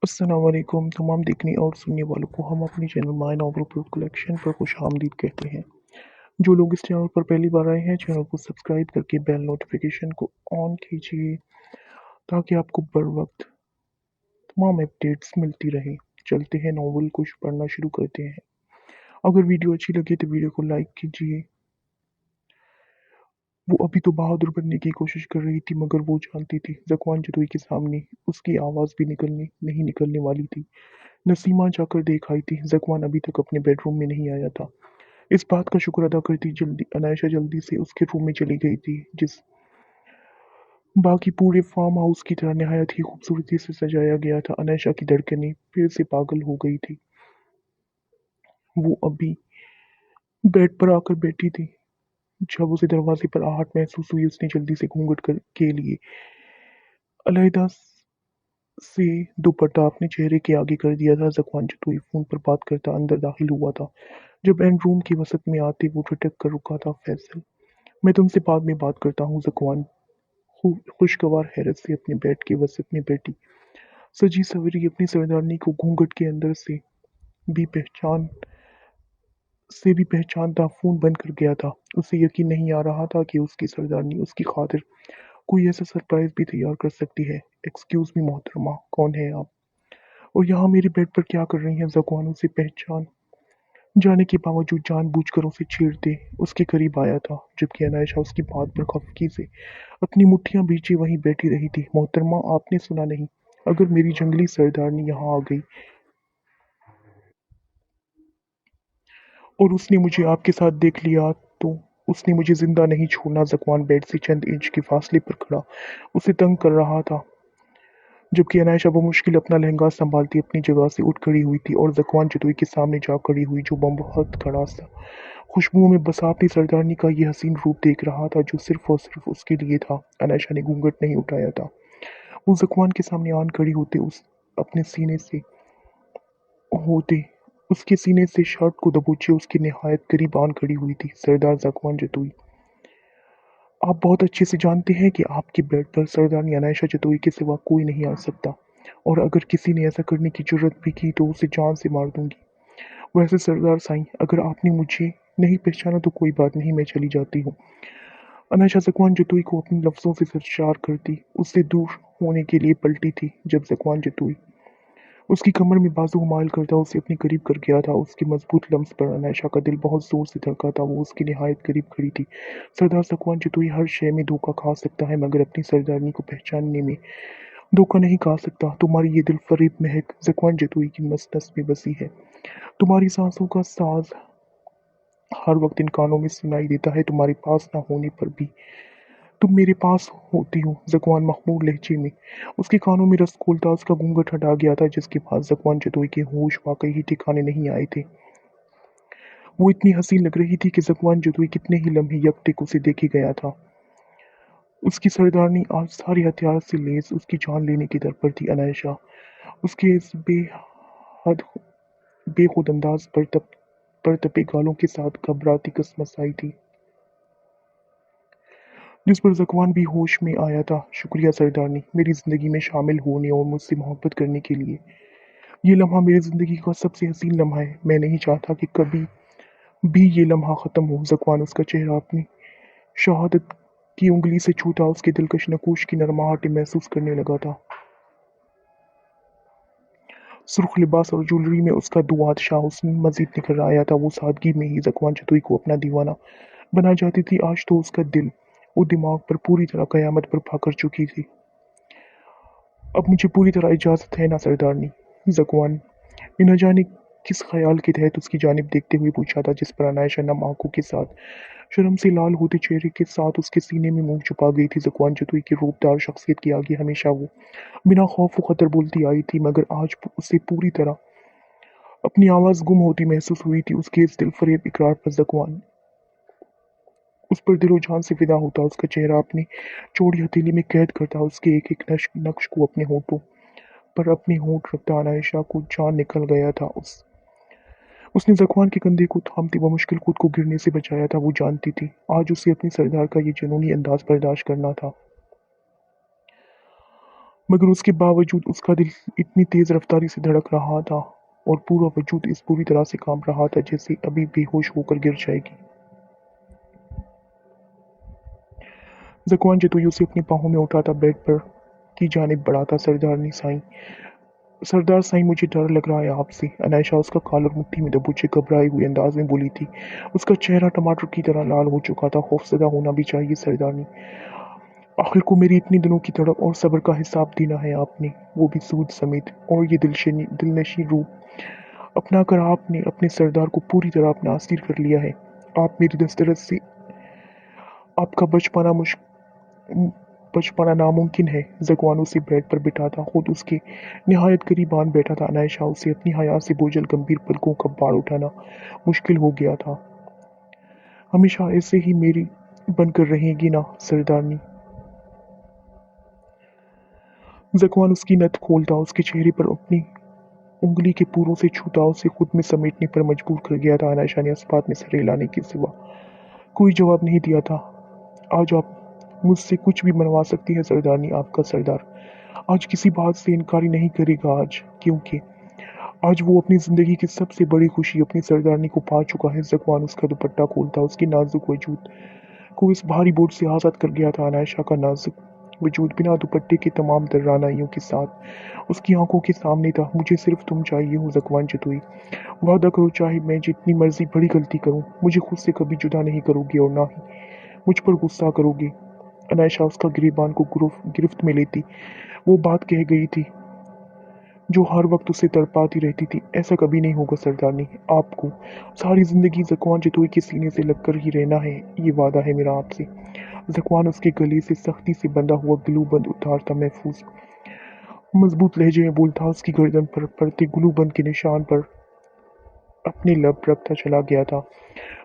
अस्सलाम वालेकुम तमाम देखने और सुनने वालों को हम अपने channel my novel proof collection पर खुशामदीद कहते हैं। जो लोग इस चैनल पर पहली बार आए हैं चैनल को सब्सक्राइब करके बेल नोटिफिकेशन को ऑन कीजिए ताकि आपको बर वक्त तमाम अपडेट्स मिलती रहे। चलते हैं नॉवल को पढ़ना शुरू करते हैं। अगर वीडियो अच्छी लगे तो वीडियो को लाइक कीजिए। वो अभी तो बहादुर बनने की कोशिश कर रही थी मगर वो जानती थी ज़कवान जदोई के सामने उसकी आवाज़ भी नहीं निकलने वाली थी। नसीमा जाकर देख आई थी ज़कवान अभी तक अपने बेडरूम में नहीं आया था। इस बात का शुक्र अदा करती जल्दी अनायशा जल्दी से उसके रूम में चली गई थी जिस बाकी पूरे फार्म हाउस की तरह नहायत ही खूबसूरती से सजाया गया था। अनायशा की धड़कनें फिर से पागल हो गई थी। वो अभी बेड पर आकर बैठी थी जब उसे दरवाजे पर आहट महसूस हुई। उसने जल्दी से के लिए अलहदा से दुपट्टा अपने चेहरे के आगे कर दिया था। ज़कवान चतुई फोन पर बात करता अंदर दाखिल हुआ था। जब एंड रूम की वसत में आते वो ठिठक कर रुका था। फैसल, मैं तुमसे बाद में बात करता हूँ। ज़कवान खुशगवार हैरत से अपने बेड के वसत में बैठी सजी सवरी अपनी सरदारनी को घूंघट के अंदर भी पहचान भी पहचानता फोन बंद कर गया था। उसे यकीन नहीं आ रहा था कि उसकी सरदारनी उसकी खातिर कोई ऐसा सरप्राइज भी तैयार कर सकती है। एक्सक्यूज मी मोहतरमा, कौन है आप और यहाँ मेरे बेड पर क्या कर रही हैं? ज़कवान उसे पहचान जाने के बावजूद जानबूझकर उसे छेड़ते उसके करीब आया था जबकि अनायशा उसकी बात पर खफगी से अपनी मुट्ठियां भींचे वहीं बैठी रही थी। मोहतरमा, आपने सुना नहीं? अगर मेरी जंगली सरदारनी यहाँ आ गई और उसने मुझे आपके साथ देख लिया तो उसने मुझे जिंदा नहीं छोड़ना। ज़कवान बेड से चंद इंच के फासले पर खड़ा उसे तंग कर रहा था जबकि अनायशा बमुश्किल अपना लहंगा संभालती अपनी जगह से उठ खड़ी हुई थी और ज़कवान जतोई के सामने जा खड़ी हुई जो बहुत खड़ा सा खुशबुओं में बसा अपनी सरदारनी का ये हसीन रूप देख रहा था जो सिर्फ और सिर्फ उसके लिए था। अनायशा ने घूंघट नहीं उठाया था। वो ज़कवान के सामने आन खड़ी अपने सीने से होते उसके सीने से शर्ट को दबोचे उसके निहायत करीब आन खड़ी हुई थी। सरदार ज़कवान जतोई, आप बहुत अच्छे से जानते हैं कि आपके बेड पर सरदारनी अनायशा जतोई के सिवा कोई नहीं आ सकता और अगर किसी ने ऐसा करने की जुर्रत भी की तो उसे जान से मार दूंगी। वैसे सरदार साईं, अगर आपने मुझे नहीं पहचाना तो कोई बात नहीं, मैं चली जाती हूँ। अनायशा ज़कवान जतोई को अपने लफ्ज़ों से सरशार करती उससे दूर होने के लिए पलटी थी जब ज़कवान जतोई उसकी कमर में बाजू मायल करता उसे अपने करीब कर गया था। उसके मजबूत लम्स पर अनायशा का दिल बहुत जोर से धड़का था। वो उसके निहायत करीब खड़ी थी। सरदार ज़कवान जतोई हर शय में धोखा खा सकता है मगर अपनी सरदारनी को पहचानने में धोखा नहीं खा सकता। तुम्हारी ये दिल फरेब महक ज़कवान जतोई की नस नस में बसी है। तुम्हारी सांसों का साज हर वक्त इन कानों में सुनाई देता है। तुम्हारे पास ना होने पर भी तुम मेरे पास होती हो। ज़कवान मखमूर लहजे में उसके कानों में रस खोलता उसका घूंघट हटा गया था जिसके बाद ज़कवान जतोई के होश वाकई ही ठिकाने नहीं आए थे। वो इतनी हसीन लग रही थी कि ज़कवान जतोई कितने ही लम्हे यकटिक उसे देखे गया था। उसकी सरदारनी आज सारी हथियार से लैस उसकी जान लेने की दर पर थी। अनायशा उसके इस बेहद बेखुद अंदाज पर तपे गालों के साथ घबराती कसमस आई थी जिस पर ज़कवान भी होश में आया था। शुक्रिया सरदारनी, मेरी ज़िंदगी में शामिल होने और मुझसे मोहब्बत करने के लिए। ये लम्हा मेरी ज़िंदगी का सबसे हसीन लम्हा है। मैं नहीं चाहता कि कभी भी ये लम्हा ख़त्म हो। ज़कवान उसका चेहरा अपनी शहादत की उंगली से छूता उसके दिलकश नकूश की नरमाहटें महसूस करने लगा था। सुर्ख लिबास और ज्वेलरी में उसका दुआदशाह हुस्न मजीद निखर आया था। वो सादगी में ही ज़कवान चतुई को अपना दीवाना बना जाती थी। आज तो उसका दिल वो दिमाग पर पूरी तरह कयामत बर्पा कर चुकी थी। अब मुझे पूरी तरह इजाज़त है ना सरदारनी? ज़कवान ने न जाने किस ख्याल के तहत उसकी जानिब देखते हुए पूछा था जिस पर अनायशा नम आंखों के साथ शर्म से लाल होते चेहरे के साथ उसके सीने में मुंह छुपा गई थी। ज़कवान जतुई की रूपदार शख्सियत के आगे हमेशा वो बिना खौफ व खतर बोलती आई थी मगर आज उसे पूरी तरह अपनी आवाज़ गुम होती महसूस हुई थी। उसके इस दिलफरेब इकरार पर ज़कवान उस पर दिलो जान से फिदा होता उसका चेहरा अपनी चौड़ी हथेली में कैद करता उसके एक एक नक्श को अपने होठों पर अपने होंठ रखता। अनायशा को जान निकल गया था। उसने ज़कवान के कंधे को थामते बमुश्किल खुद को गिरने से बचाया था। वो जानती थी आज उसे अपने सरदार का ये जुनूनी अंदाज बर्दाश्त करना था मगर उसके बावजूद उसका दिल इतनी तेज रफ्तारी से धड़क रहा था और पूरा वजूद इस पूरी तरह से कांप रहा था जैसे अभी बेहोश होकर गिर जाएगी। ज़कुआन जतोई उसे अपनी बाहों में उठाता बेड पर की जानिब बढ़ाता। सरदार साईं मुझे डर लग रहा है आपसे, अनायशा उसका कॉलर मुट्ठी में दबोचे घबराए हुए अंदाज में बोली थी। उसका चेहरा टमाटर की तरह लाल हो चुका था। खौफजदा होना भी चाहिए सरदारनी। आखिर को मेरी इतने दिनों की तड़प और सब्र का हिसाब देना है आपने, वो भी सूद समेत। और ये दिलनशी रूप अपना कर आपने अपने सरदार को पूरी तरह अपना असीर कर लिया है। आप मेरी दस्तरस से आपका बच पाना नामुमकिन है। ज़कुआन उसे बेड पर बिठाता खुद उसके निहायत करीब आन बैठा था। अनायशा उसे अपनी हया से बोझल गंभीर पलकों का बाढ़ उठाना मुश्किल हो गया था। हमेशा ऐसे ही मेरी बनकर रहेगी ना सरदारनी। ज़कुआन उसकी नथ खोलता उसके चेहरे पर अपनी उंगली के पूरों से छूता उसे खुद में समेटने पर मजबूर कर गया था। अनायशा ने इस बात में सर हिलाने के सिवा कोई जवाब नहीं दिया था। आज आप मुझसे कुछ भी बनवा सकती है सरदारनी, आपका सरदार आज किसी बात से इनकारी नहीं करेगा। आज क्योंकि आज वो अपनी जिंदगी की सबसे बड़ी खुशी अपनी सरदारनी को पा चुका है। ज़कुआन उसका दुपट्टा खोलता उसकी नाजुक वजूद को इस भारी बोझ से आज़ाद कर गया था। अनायशा का नाजुक वजूद बिना दुपट्टे के तमाम दर्रानाइयों के साथ उसकी आंखों के सामने था। मुझे सिर्फ तुम चाहिए हो ज़कुआन जतोई। वादा करो चाहे मैं जितनी मर्जी बड़ी गलती करूं, मुझे खुद से कभी जुदा नहीं करोगे और ना ही मुझ पर गुस्सा करोगे। अनायशा उसका गिरेबान को गिरफ्त में लेती वो बात कह गई थी जो हर वक्त उसे तड़पाती रहती थी। ऐसा कभी नहीं होगा सरदारनी, आपको सारी जिंदगी ज़कुआन जतोई के सीने से लगकर ही रहना है, ये वादा है मेरा आपसे। ज़कुआन उसके गले से सख्ती से बंधा हुआ ग्लूबंद उतारता महफूज मजबूत लहजे में बोलता उसकी गर्दन पर पड़ते ग्लूबंद के निशान पर अपने लब रखता चला गया था।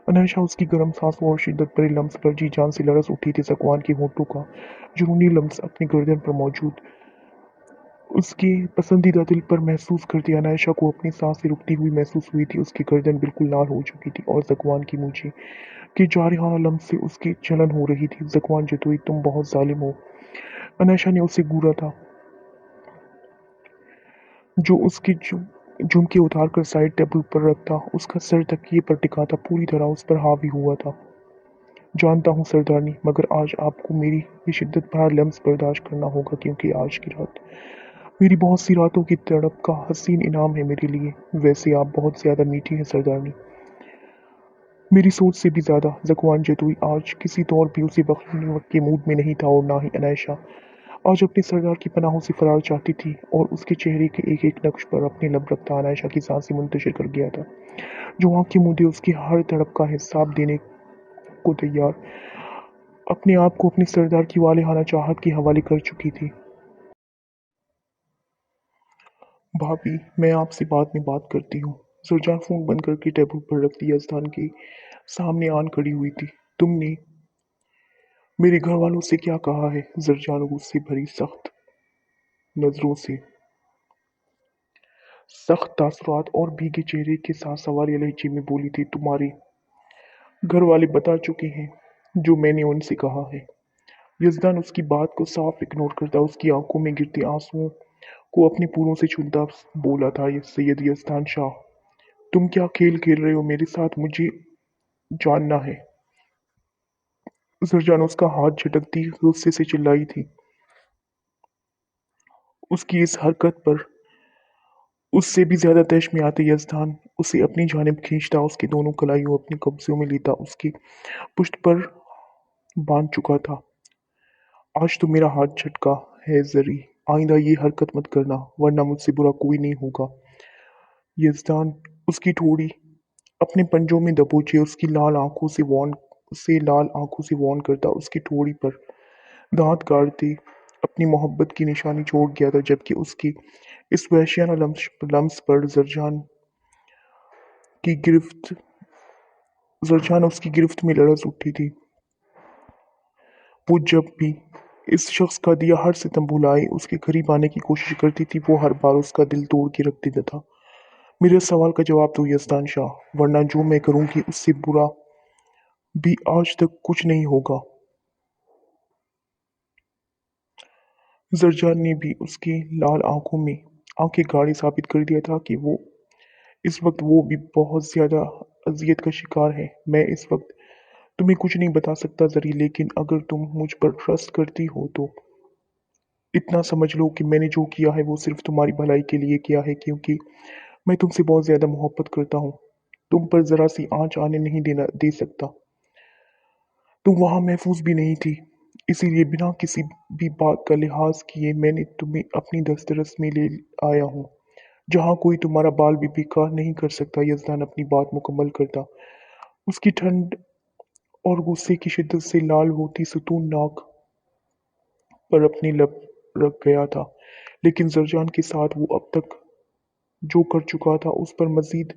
अनायशा उसकी गर्म सांसों और शिद्दत भरे लम्स पर जी जान से लरस उठी थी। ज़कुआन के होठों का जुनूनी लम्स अपनी गर्दन पर मौजूद उसके पसंदीदा दिल पर महसूस करती अनायशा को अपनी सांसें रुकती हुई महसूस हुई थी। उसकी गर्दन बिल्कुल लाल हो चुकी थी और ज़कुआन की मूछें के जारिहाना लम्स से उसकी जलन हो रही थी। ज़कुआन जतोई तुम बहुत जालिम हो। अनायशा ने उसे घूरा था जो उसके झुमके उतार कर साइड टेबल पर रखता उसका सर तकिए पर टिका था, पूरी तरह उस पर हावी हुआ था। जानता हूँ सरदारनी, मगर आज आपको मेरी ये शिद्दत भरा लम्स बर्दाश्त करना होगा क्योंकि आज की रात मेरी बहुत सी रातों की तड़प का हसीन इनाम है मेरे लिए। वैसे आप बहुत ज्यादा मीठी हैं सरदारनी, मेरी सोच से भी ज्यादा। ज़कुआन जतोई आज किसी तौर भी उसे बख्शने के मूड में नहीं था और ना ही अनायशा आज अपने सरदार की पनाहों से फरार चाहती थी और उसके चेहरे के एक एक नक्श पर अपने लब रखता अनायशा की सांसें मुंतशिर कर गया था, जो आंखें मूंदे उसकी हर तड़प का हिसाब देने को तैयार अपने आप को अपने सरदार की वालेहाना चाहत के हवाले कर चुकी थी। भाभी, मैं आपसे बाद में बात करती हूँ। सुरजान फोन बंद करके टेबल पर रख दिया। स्थान के सामने आन खड़ी हुई थी। तुमने मेरे घर वालों से क्या कहा है? जरजान गुस्से भरी सख्त नजरों से सख्त तासुरात और भीगे चेहरे के साथ सवालिया लहजे में बोली थी। तुम्हारे घर वाले बता चुके हैं जो मैंने उनसे कहा है। यजदान उसकी बात को साफ इग्नोर करता उसकी आंखों में गिरते आंसुओं को अपने पूरों से छूता बोला था, ये सैयद यजदान शाह, तुम क्या खेल खेल रहे हो मेरे साथ? मुझे जानना है। जरजान उसका हाथ झटकती गुस्से से चिल्लाई थी। उसकी इस हरकत पर उससे भी ज्यादा तैश में आते यजदान उसे अपनी जानिब खींचता उसके दोनों कलाइयों अपने कब्जों में लेता उसकी पुश्त पर बांध चुका था। आज तो मेरा हाथ झटका है जरी, आइंदा ये हरकत मत करना वरना मुझसे बुरा कोई नहीं होगा। यजदान उसकी ठोड़ी अपने पंजों में दबोचे उसकी लाल आंखों से वॉर्न करता उसकी ठोड़ी पर दांत गाड़ते अपनी मोहब्बत की निशानी छोड़ गया था, जबकि उसकी इस वहशियाना लम्स पर की गिरफ्त जरजान उसकी गिरफ्त में लरज उठी थी। वो जब भी इस शख्स का दिया हर सितम भुलाए उसके करीब आने की कोशिश करती थी, वो हर बार उसका दिल तोड़ के रख देता था। मेरे सवाल का जवाब दो यजदान शाह, वरना जो मैं करूंगी उससे बुरा भी आज तक कुछ नहीं होगा। जरजान ने भी उसकी लाल आंखों में आंखें गाड़ी साबित कर दिया था कि वो इस वक्त वो भी बहुत ज्यादा अजियत का शिकार है। मैं इस वक्त तुम्हें कुछ नहीं बता सकता जरी, लेकिन अगर तुम मुझ पर ट्रस्ट करती हो तो इतना समझ लो कि मैंने जो किया है वो सिर्फ तुम्हारी भलाई के लिए किया है, क्योंकि मैं तुमसे बहुत ज्यादा मोहब्बत करता हूँ। तुम पर जरा सी आंच आने नहीं देना दे सकता। तुम वहां महफूज भी नहीं थी, इसीलिए बिना किसी भी बात का लिहाज किए मैंने तुम्हें अपनी दस्तरस में ले आया हूँ, जहाँ कोई तुम्हारा बाल भी बेकार नहीं कर सकता। यजदान अपनी बात मुकम्मल करता, उसकी ठंड और गुस्से की शिद्दत से लाल होती सुतून नाक पर अपनी लब रख गया था। लेकिन जरजान के साथ वो अब तक जो कर चुका था उस पर मजीद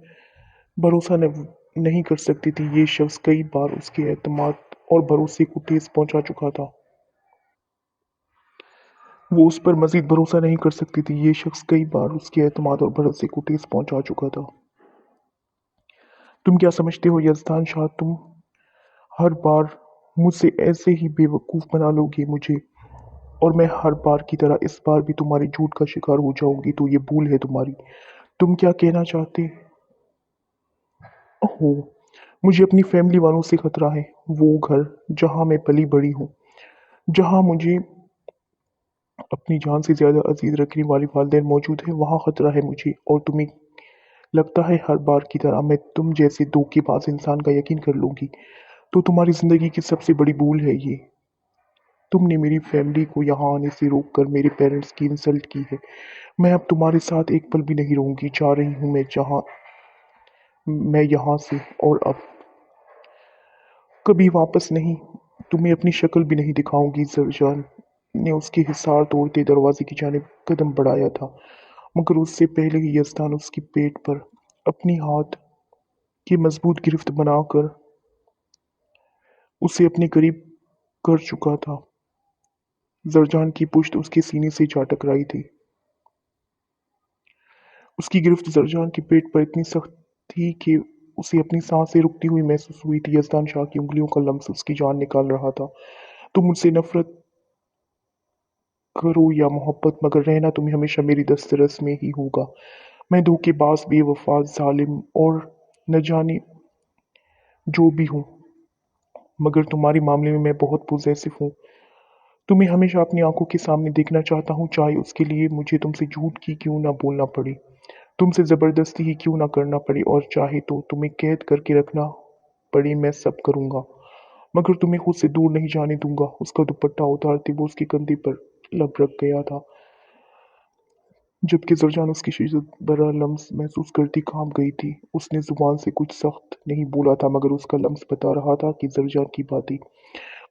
भरोसा नहीं कर सकती थी। ये शख्स कई बार उसके एतमाद और भरोसे को ठेस पहुंचा चुका था। वो उस पर मजीद भरोसा नहीं कर सकती थी। ये शख्स कई बार उसके एतमाद और भरोसे को ठेस पहुंचा चुका था। तुम क्या समझते हो यजदान शाह, तुम हर बार मुझसे ऐसे ही बेवकूफ़ बना लोगे मुझे, और मैं हर बार की तरह इस बार भी तुम्हारे झूठ का शिकार हो जाऊंगी, तो ये भूल है तुम्हारी। तुम क्या कहना चाहते हो? मुझे अपनी फैमिली वालों से खतरा है। वो घर जहाँ मैं पली बड़ी हूँ, जहाँ मुझे अपनी जान से ज्यादा अजीज रखने वाले वालिदैन मौजूद हैं, वहाँ खतरा है मुझे। और तुम्हें लगता है हर बार की तरह मैं तुम जैसे धोखेबाज इंसान का यकीन कर लूंगी, तो तुम्हारी जिंदगी की सबसे बड़ी भूल है ये। तुमने मेरी फैमिली को यहाँ आने से रोक कर मेरे पेरेंट्स की इंसल्ट की है। मैं अब तुम्हारे साथ एक पल भी नहीं रहूंगी। जा रही हूँ मैं यहाँ से, और अब कभी वापस नहीं। तुम्हें अपनी शक्ल भी नहीं दिखाऊंगी। जरजान ने उसके हिसार तोड़ते दरवाजे की जानिब कदम बढ़ाया था, मगर उससे पहले ही यजदान उसकी पेट पर अपनी हाथ की मजबूत गिरफ्त बनाकर उसे अपने करीब कर चुका था। जरजान की पुश्त उसके सीने से जा टकराई थी। उसकी गिरफ्त जरजान के पेट पर इतनी सख्त थी कि उसे अपनी सांसें रुकती हुई महसूस हुई थी। यजदान शाह की उंगलियों का लम्स उसकी जान निकाल रहा था। तुम मुझसे नफरत करो या मोहब्बत, मगर रहना तुम्हें हमेशा मेरी दस्तरस में ही होगा। मैं धोखेबाज, बेवफा, जालिम और न जाने जो भी हूँ, मगर तुम्हारे मामले में मैं बहुत पॉजिटिव हूँ। तुम्हें हमेशा अपनी आंखों के सामने देखना चाहता हूँ, चाहे उसके लिए मुझे तुमसे झूठ की क्यों ना बोलना पड़े, तुमसे जबरदस्ती ही क्यों ना करना पड़े, और चाहे तो तुम्हें कैद करके रखना पड़े, मैं सब करूंगा। मगर तुम्हें खुद से दूर नहीं जाने दूंगा। उसका दुपट्टा उतारते वो उसके कंधे पर लब रख गया था, जबकि जरजान उसकी शिद्दत भरा लम्स महसूस करती कांप गई थी। उसने जुबान से कुछ सख्त नहीं बोला था, मगर उसका लम्स बता रहा था कि जरजान की बातें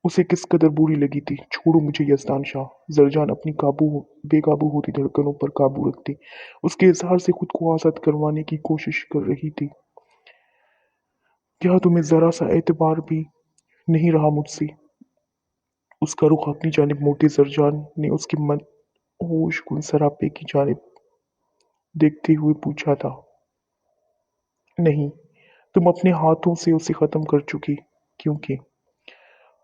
उसे किस कदर बुरी लगी थी। छोड़ो मुझे यजदान शाह। जरजान अपनी बेकाबू होती धड़कनों पर काबू रखते उसके इजहार से खुद को आजाद करवाने की कोशिश कर रही थी। क्या तुम्हें जरा सा एतबार भी नहीं रहा मुझसे? उसका रुख अपनी जानिब मोड़ते जरजान ने उसके मदहोश कुन सरापे की जानिब देखते हुए पूछा था। नहीं, तुम अपने हाथों से उसे खत्म कर चुकी, क्योंकि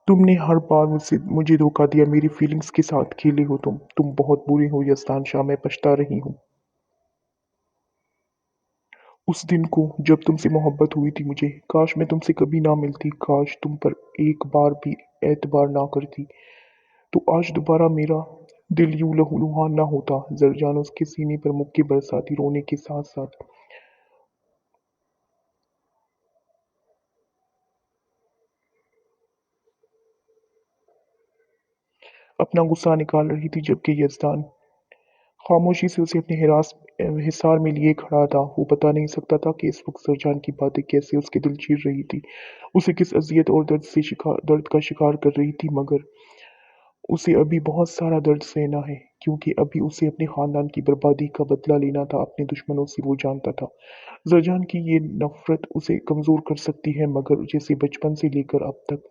तुमने हर बार मुझे धोखा दिया। मेरी फीलिंग्स के साथ खेले हो तुम बहुत बुरे हो यस्तान शाह। मैं पछता रही हूँ उस दिन को जब तुमसे मोहब्बत हुई थी मुझे। काश मैं तुमसे कभी ना मिलती, काश तुम पर एक बार भी एतबार ना करती, तो आज दोबारा मेरा दिल यूं लहूलुहान ना होता। जरजान उसके सीने पर मुक्के बरसाती रोने के साथ साथ अपना गुस्सा निकाल रही थी, जबकि यजदान खामोशी से उसे अपने हिसार में लिए खड़ा था। वो बता नहीं सकता था कि इस वक्त सरजान की बातें कैसे उसके दिल चीर रही थी, उसे किस अजियत और दर्द का शिकार कर रही थी। मगर उसे अभी बहुत सारा दर्द सहना है, क्योंकि अभी उसे अपने खानदान की बर्बादी का बदला लेना था अपने दुश्मनों से। वो जानता था जरजान की ये नफरत उसे कमजोर कर सकती है, मगर जैसे बचपन से लेकर अब तक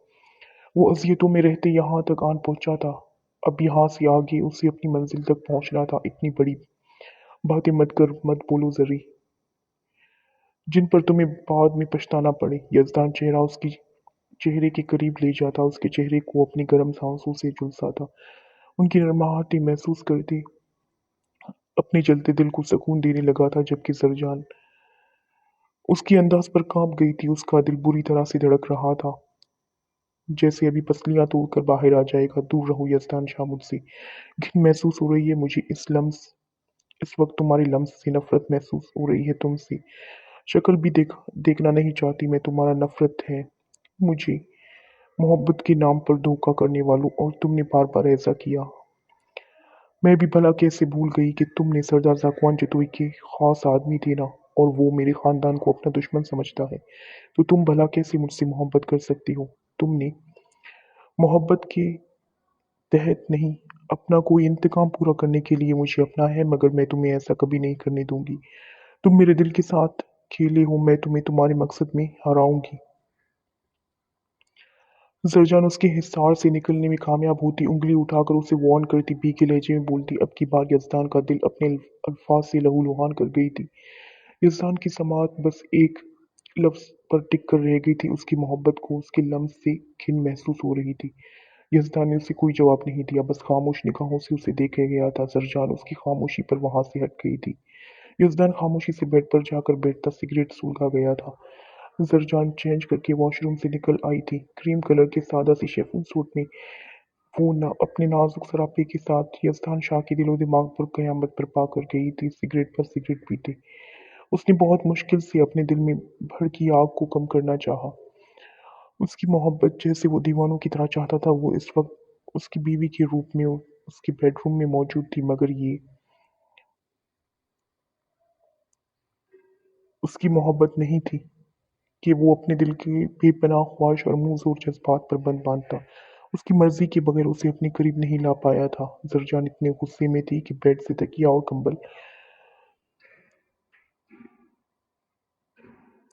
वो अजियतों में रहते यहाँ तक आन पहुंचा था, अब यहाँ से आगे उसे अपनी मंजिल तक पहुंचना था। इतनी बड़ी बातें मत बोलो जरी, जिन पर तुम्हें बाद में पछताना पड़े। यजदान चेहरा उसकी चेहरे के करीब ले जाता उसके चेहरे को अपनी गर्म सांसों से झुलसा था। उनकी नरमाहट महसूस करती अपने चलते दिल को सुकून देने लगा था, जबकि सरजान उसके अंदाज पर कांप गई थी। उसका दिल बुरी तरह से धड़क रहा था, जैसे अभी पसलियां तोड़कर बाहर आ जाएगा। दूर रहो यज़दान शाह मुझसे। घिन महसूस हो रही है मुझे इस वक्त तुम्हारी लम्स से नफरत महसूस हो रही है तुमसे। शक्ल भी देखना नहीं चाहती मैं। तुम्हारा नफरत है मुझे, मोहब्बत के नाम पर धोखा करने वालों, और तुमने बार बार ऐसा किया। मैं भी भला कैसे भूल गई कि तुमने सरदार ज़ाकुआन जतोई के खास आदमी थे ना, और वो मेरे खानदान को अपना दुश्मन समझता है। तो तुम भला कैसे मुझसे मोहब्बत कर सकती हो? तुमने मोहब्बत के तहत नहीं, अपना कोई इंतकाम पूरा करने के लिए मुझे अपना है, मगर मैं तुम्हें ऐसा कभी नहीं करने दूंगी। तुम मेरे दिल के साथ खेले हो, मैं तुम्हें तुम्हारे मकसद में हराऊंगी। जरजान उसके हिसार से निकलने में कामयाब होती, उंगली उठाकर उसे वार्न करती, भीगे लहजे में बोलती। अब की बार यजदान का दिल अपने अल्फाज से लहूलुहान कर गई थी। यजदान की समात बस एक लफ्ज पर टिक कर रह गई थी। उसकी मोहब्बत को उसके लम्स से घिन महसूस हो रही थी। यजदान ने उसे कोई जवाब नहीं दिया, बस खामोश निगाहों से उसे देखे गया था। जरजान उसकी खामोशी पर वहां से हट गई थी। यजदान खामोशी से बेड पर जाकर बैठता सिगरेट सुलगा गया था। जरजान चेंज करके वॉशरूम से निकल आई थी। क्रीम कलर के सादा सी शेफून सूट में वो न अपने नाजुक सरापे के साथ यजदान शाह के दिलो दिमाग पर कयामत बर्पा कर गई थी। सिगरेट पर सिगरेट पीते उसने बहुत मुश्किल से अपने दिल में भड़की आग को कम करना चाहा। उसकी मोहब्बत जैसे वो दीवानों की तरह चाहता था, वो इस वक्त उसकी बीवी के रूप में उसके बेडरूम में मौजूद थी, मगर ये उसकी मोहब्बत नहीं थी कि वो अपने दिल की बेपनाह ख्वाहिश और मुंहजोर जज्बात पर बंद बांधता। उसकी मर्जी के बगैर उसे अपने करीब नहीं ला पाया था। जरजान इतने गुस्से में थी कि बेड से तकिया और कंबल,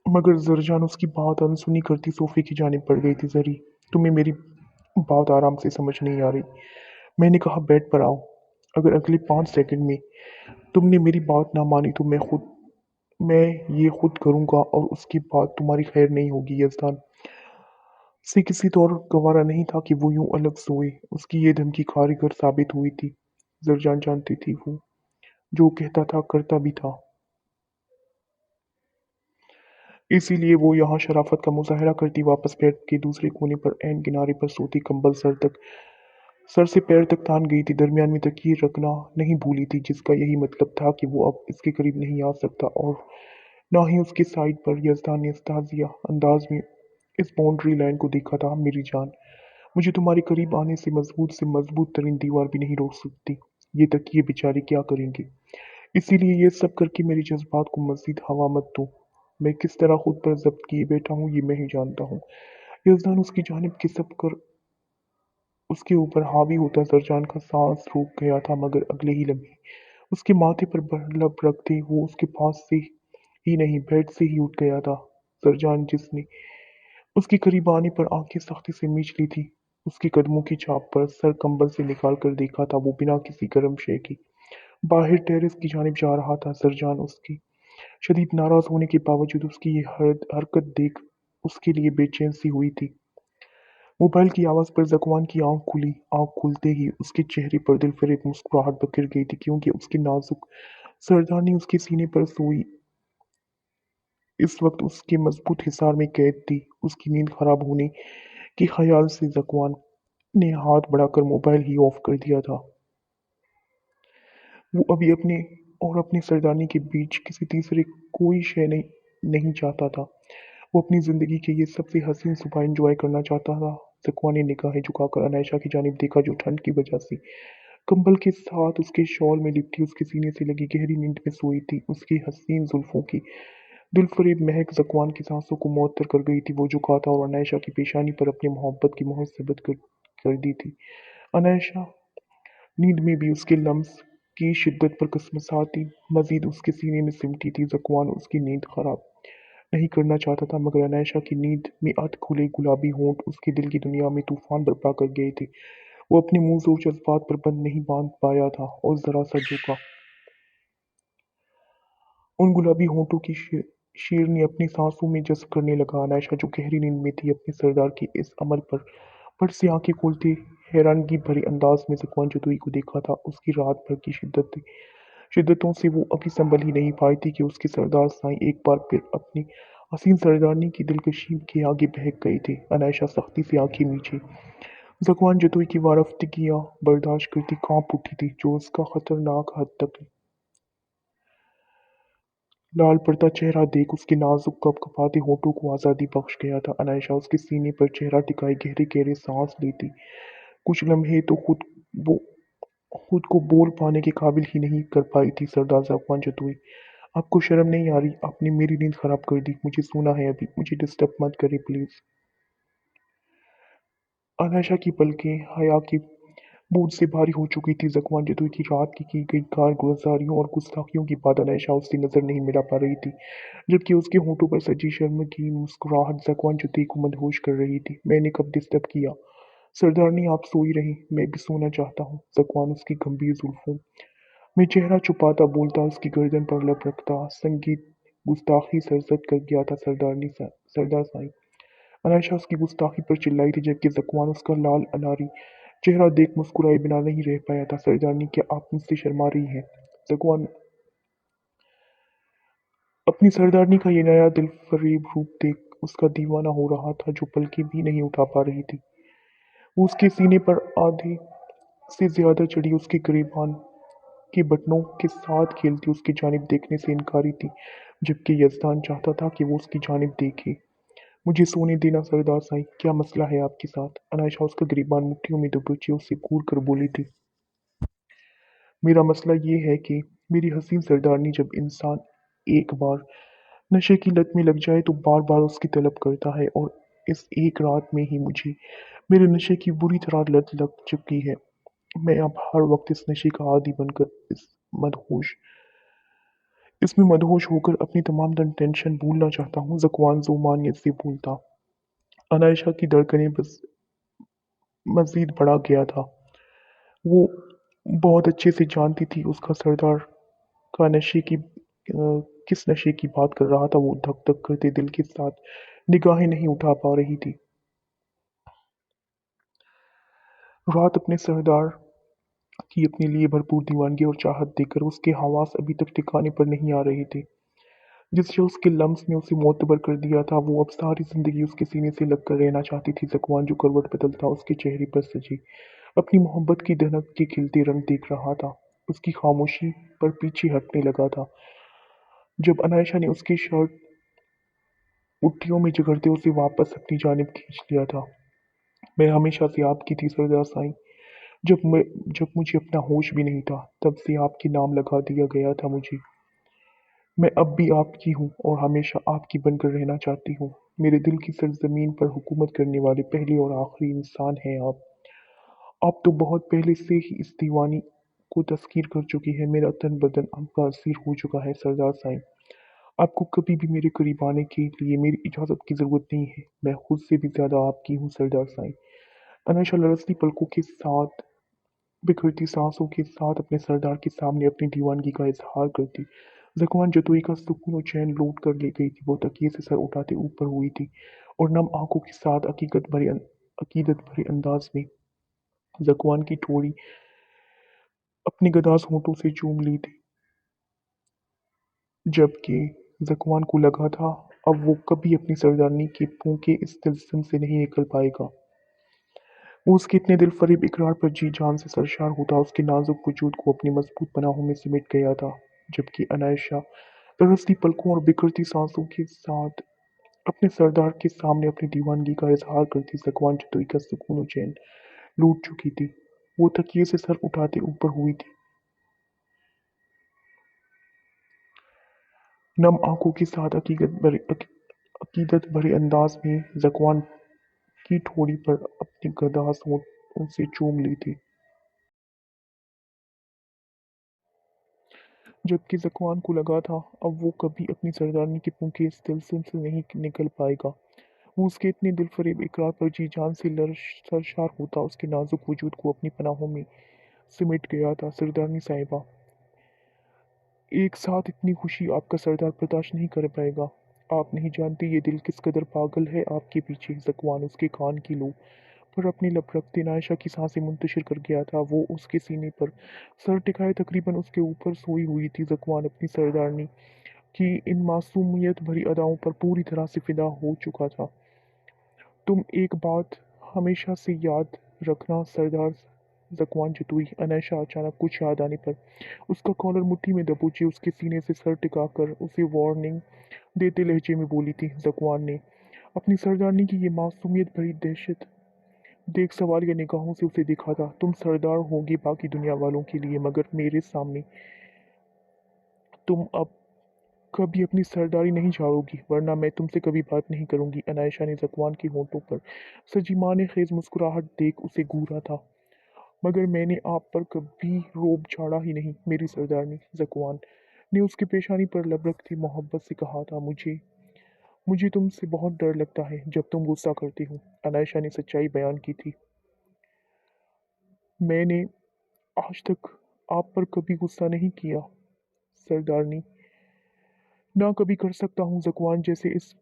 मगर जरजान उसकी बात अनसुनी करती सोफे की जानिब बढ़ गई थी। जरी, तुम्हें मेरी बात आराम से समझ नहीं आ रही। मैंने कहा बेड पर आओ। अगर अगले 5 सेकंड में तुमने मेरी बात ना मानी तो मैं ये खुद करूंगा, और उसके बाद तुम्हारी खैर नहीं होगी। यजदान से किसी तौर गवारा नहीं था कि वो यूं अलग सोए। उसकी ये धमकी कारगर साबित हुई थी। जरजान जानती थी वो जो कहता था करता भी था। इसीलिए वो यहाँ शराफत का मुजाहरा करती वापस बेड के दूसरे कोने पर ऐन किनारे पर सोती, कंबल सर से पैर तक तान गई थी। दरमियान में तकिए रखना नहीं भूली थी, जिसका यही मतलब था कि वो अब इसके करीब नहीं आ सकता, और ना ही उसके साइड पर। यजदान ने इस्ताजिया अंदाज में इस बाउंड्री लाइन को देखा था। मेरी जान, मुझे तुम्हारे करीब आने से मजबूत तरीन दीवार भी नहीं रोक सकती। ये तकिए बेचारे क्या करेंगे? इसीलिए ये सब करके मेरे जज्बात को मजीद हवा मत दो। मैं किस तरह खुद पर जब्त किए बैठा हूँ ये मैं ही जानता हूँ। यजदान उसकी जानिब खिसक कर उसके ऊपर हावी होता सरजान का सांस रुक गया था, मगर अगले ही लम्हे उसके माथे पर लब रखते वो उसके पास से ही नहीं, बेड से ही उठ गया था। सरजान, जिसने उसके करीब आने पर आंखें सख्ती से मींच ली थी, उसके कदमों की छाप पर सर कंबल से निकाल कर देखा था। वो बिना किसी गर्म शय के बाहर टेरेस की जानिब जा रहा था। सरजान उसकी शदीद नाराज होने के बावजूद उसकी ये हरकत देख उसके लिए बेचैन सी हुई थी। मोबाइल की आवाज पर जकवान की आंख खुली। आंख खुलते ही उसके चेहरे पर दिलफरेब मुस्कुराहट बिखर गई थी, क्योंकि उसकी नाजुक सरदारनी उसके सीने पर सोई इस वक्त उसके मजबूत हिसार में कैद थी। उसकी नींद खराब होने के ख्याल से जकवान ने हाथ बढ़ाकर मोबाइल ही ऑफ कर दिया था। वो अभी अपने और अपनी सरदारनी के बीच किसी तीसरे कोई शय नहीं चाहता था। वो अपनी जिंदगी के ये सबसे हसीन सुबह एंजॉय करना चाहता था। जकवान ने निगाहें झुकाकर अनायशा की जानिब देखा, जो ठंड की वजह से कंबल के साथ उसके शॉल में लिपटी उसके सीने से लगी गहरी नींद में सोई थी। उसकी हसीन जुल्फों की दिलफरेब महक जकवान की सांसों को मुअत्तर कर गई थी। वो झुका था और अनायशा की पेशानी पर अपनी मोहब्बत की मोहर साबित कर दी थी। अनायशा नींद में भी उसके लम्स की शिद्दत पर कसमसाती मजीद उसके सीने में सिमटी थी। जकवान उसकी नींद खराब नहीं करना चाहता था, मगर अनायशा की नींद में अध खुले गुलाबी होंठ उसके दिल की दुनिया में तूफान बर्पा कर गए थे। वो अपने मुंह जोर जज्बात पर बंद नहीं बांध पाया था, और जरा सा झुका उन गुलाबी होंठों की शेरनी अपनी सांसों में जज्ब करने लगा। अनायशा, जो गहरी नींद में थी, अपने सरदार के इस अमल पर फट से आंखें खोलते हैरानगी भरे अंदाज में ज़कुआन जतोई को देखा था। उसकी रात भर की शिद्दतों से वो अभी संभल ही नहीं पाई थी कि उसके सरदार साईं एक बार फिर अपनी हसीन सरदारनी की दिलकशी के आगे बहक गए थे। अनायशा सख्ती से आंखें मींचे ज़कुआन जतोई की वारफ्तगियाँ बर्दाश्त करती काँप उठी थी, जो उसका खतरनाक हद तक लाल पड़ता चेहरा देख उसके नाजुक कँपकँपाते होठों को आज़ादी बख्श गया था। अनायशा उसके सीने पर चेहरा टिकाए गहरे-गहरे सांस लेती। कुछ लम्हे तो वो खुद को बोल पाने के काबिल ही नहीं कर पाई थी। सरदार ज़ुबान जतोई, आपको शर्म नहीं आ रही? आपने मेरी नींद खराब कर दी। मुझे सोना है अभी। मुझे डिस्टर्ब मत करें प्लीज़। अनायशा की पलकें हया के बोझ से भारी हो चुकी थी। ज़ुबान जतोई की रात की गई कारगुजारियों और गुस्ताखियों के बाद अनायशा उससे नज़र नहीं मिला पा रही थी, जबकि उसके होठों पर सजी शर्म की मुस्कुराहट ज़ुबान जतोई को मदहोश कर रही थी। मैंने कब डिस्टर्ब किया? सरदारनी आप सोई रहीं, मैं भी सोना चाहता हूँ। ज़ुबान उसकी गंभीर जुल्फों मैं चेहरा छुपाता बोलता, उसकी गर्दन पर लब रखता। संगीत गुस्ताखी सरजद कर गया था सरदार साईं। अनायशा उसकी गुस्ताखी पर चिल्लाई थी, जबकि ज़कुआन उसका लाल अनारी चेहरा देख मुस्कुराए बिना नहीं रह पाया था। सरदारनी, क्या आप मुझसे शर्मा रही हैं? ज़कुआन अपनी सरदारनी का ये नया दिलफरेब रूप देख उसका दीवाना हो रहा था, जो पलकें भी नहीं उठा पा रही थी। वो उसके सीने पर आधे से ज्यादा चढ़ी उसके गिरेबान के बटनों के साथ खेलती उसकी जानिब देखने से इनकारी थी, जबकि यज़दान चाहता था कि वो उसकी जानिब देखे। मुझे सोने देना सरदार साईं, क्या मसला है आपके साथ? अनायशा उसका गिरेबान मुट्ठियों में दबोचे उसे घूर कर बोली थी। मेरा मसला ये है कि मेरी हसीन सरदारनी, जब इंसान एक बार नशे की लत में लग जाए तो बार बार उसकी तलब करता है, और इस एक रात में ही मुझे मेरे नशे की बुरी तरह लत लग चुकी है। मैं अब हर वक्त इस नशे का आदी बनकर मदहोश इसमें मदहोश होकर अपनी तमाम टेंशन भूलना चाहता हूँ। ज़कुआन ज़ुमानियत से बोलता। अनायशा की धड़कनें बस मज़ीद बढ़ा गया था। वो बहुत अच्छे से जानती थी उसका सरदार का किस नशे की बात कर रहा था। वो धक-धक करते दिल के साथ निगाहें नहीं उठा पा रही थी। रात अपने सरदार की अपने लिए भरपूर दीवानगी और चाहत देखकर उसके हवास अभी तक ठिकाने पर नहीं आ रहे थे। जिस शख्स के लम्स ने उसे मोतबर कर दिया था, वो अब सारी जिंदगी उसके सीने से लगकर रहना चाहती थी। ज़कुआन जो करवट बदलता उसके चेहरे पर सजी अपनी मोहब्बत की दनक के खिलते रंग देख रहा था, उसकी खामोशी पर पीछे हटने लगा था। जब अनायशा ने उसकी शर्ट मुट्ठियों में जकड़ते उसे वापस अपनी जानिब खींच लिया था। मैं हमेशा से आपकी थी सरदार साईं। जब मुझे अपना होश भी नहीं था, तब से आपके नाम लगा दिया गया था मुझे। मैं अब भी आपकी हूँ और हमेशा आपकी बनकर रहना चाहती हूँ। मेरे दिल की सरजमीन पर हुकूमत करने वाले पहले और आखिरी इंसान हैं आप। आप तो बहुत पहले से ही इस दीवानी को तस्खीर कर चुकी है। मेरा तन बदन आपका असीर हो चुका है सरदार साईं। आपको कभी भी मेरे करीब आने के लिए मेरी इजाज़त की ज़रूरत नहीं है। मैं खुद से भी ज़्यादा आपकी हूँ सरदार साईं। अनायशा लरज़ती पलकों के साथ बिखरती सांसों के साथ अपने सरदार के सामने अपनी दीवानगी का इजहार करती। ज़कुआन जतोई का सुकून और चैन लौट कर ले गई थी। वो तकिए से सर उठाते ऊपर हुई थी और नम आंखों के साथ अकीदत भरे अंदाज में ज़कुआन की ठोड़ी अपने गदास होठों से चूम ली थी, जबकि ज़कुआन को लगा था अब वो कभी अपनी सरदारनी के फूंके इस तिल्स्म से नहीं निकल पाएगा। वो उसके इतने दिलफरेब इकरार पर जी जान से सरशार होता उसके नाजुक वजूद को अपनी मजबूत पनाहों में सिमट गया था, जबकि अनायशा तरसती पलकों और बिखरती सांसों के साथ अपने सरदार के सामने अपनी दीवानगी का इजहार करती। ज़कुआन जतोई का सुकून और चैन लूट चुकी थी। वो तकिए से सर उठाते ऊपर हुई थी, नम आंखों के साथ अकीदत भरे अंदाज में ज़कुआन की ठोड़ी पर अपनी गदास होठों से चूम ली थी, जबकि ज़कुआन को लगा था अब वो कभी अपनी सरदारनी के मुंह के इस तिल्स्म से नहीं निकल पाएगा। वो उसके इतने दिलफरेब इकरार पर जी जान से सरशार होता उसके नाजुक वजूद को अपनी पनाहों में सिमट गया था। सरदारनी साहिबा, एक साथ इतनी खुशी आपका सरदार बर्दाश्त नहीं कर पाएगा। आप नहीं जानती ये दिल किस कदर पागल है आपके पीछे। ज़कुआन उसके कान की लो पर अपनी लब रखते नायशा की सांसें मुंतशिर कर गया था। वो उसके सीने पर सर टिकाए तकरीबन उसके ऊपर सोई हुई थी। ज़कुआन अपनी सरदारनी की इन मासूमियत भरी अदाओं पर पूरी तरह से फिदा हो चुका था। तुम एक बात हमेशा से याद रखना सरदार ज़कुआन जतुई। अनायशा अचानक कुछ याद आने पर उसका कॉलर मुट्ठी में दबोचे उसके सीने से सर टिकाकर उसे वार्निंग देते लहजे में बोली थी। ज़कुआन ने अपनी सरदारनी की ये मासूमियत भरी दहशत देख सवालिया निगाहों से उसे देखा था। तुम सरदार होगे बाकी दुनिया वालों के लिए, मगर मेरे सामने तुम अब कभी अपनी सरदारी नहीं झाड़ोगी, वरना मैं तुमसे कभी बात नहीं करूंगी। अनायशा ने ज़कुआन के होंठों पर सजी माने खेज मुस्कुराहट देख उसे घूरा था। मगर मैंने आप पर कभी रोब झाड़ा ही नहीं मेरी सरदारनी। ज़कुआन ने उसकी पेशानी पर लब रखती मोहब्बत से कहा था। मुझे मुझे तुमसे बहुत डर लगता है जब तुम गुस्सा करती हो। अनायशा ने सच्चाई बयान की थी। मैंने आज तक आप पर कभी गुस्सा नहीं किया सरदारनी, ना कभी कर सकता हूँ। ज़कुआन जैसे इस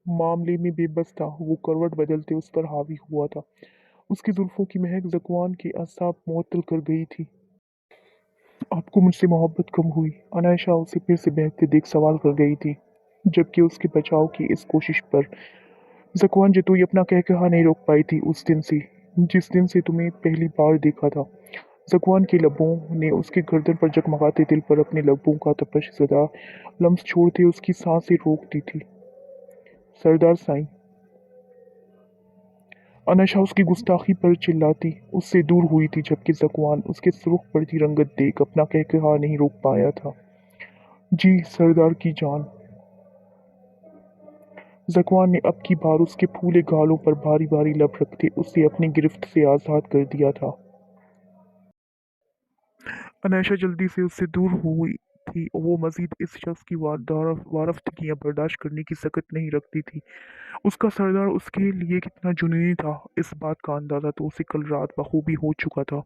मामले में बेबस था। वो करवट बदलते उस पर हावी हुआ था। उसकी जुल्फों की महक ज़कुआन के असाब मुअत्तल कर गई थी। आपको मुझसे मोहब्बत कब हुई? अनायशा उसे फिर से बहकते देख सवाल कर गई थी, जबकि उसके बचाव की इस कोशिश पर ज़कुआन जतोई अपना कहकहा नहीं रोक पाई थी। उस दिन से, जिस दिन से तुम्हें पहली बार देखा था। ज़कुआन के लबों ने उसके गर्दन पर जगमगाते दिल पर अपने लबों का तपश ज़दा लम्स छोड़ते उसकी सांसें रोक दी थी। सरदार साईं। अनायशा उसकी गुस्ताखी पर चिल्लाती उससे दूर हुई थी, जबकि ज़कुआन उसके सुर्ख पड़ती रंगत देख अपना कहकहा नहीं रोक पाया था। जी सरदार की जान। ज़कुआन ने अब की बार उसके फूले गालों पर भारी भारी लब रखते उसे अपनी गिरफ्त से आज़ाद कर दिया था। अनायशा जल्दी से उससे दूर हुई थी। वो मजीद इस शख्स की वारफ्तगियां बर्दाश्त करने की सकत नहीं रखती थी। उसका सरदार उसके लिए कितना जुनूनी था, इस बात का अंदाज़ा तो उसे कल रात बखूबी हो चुका था।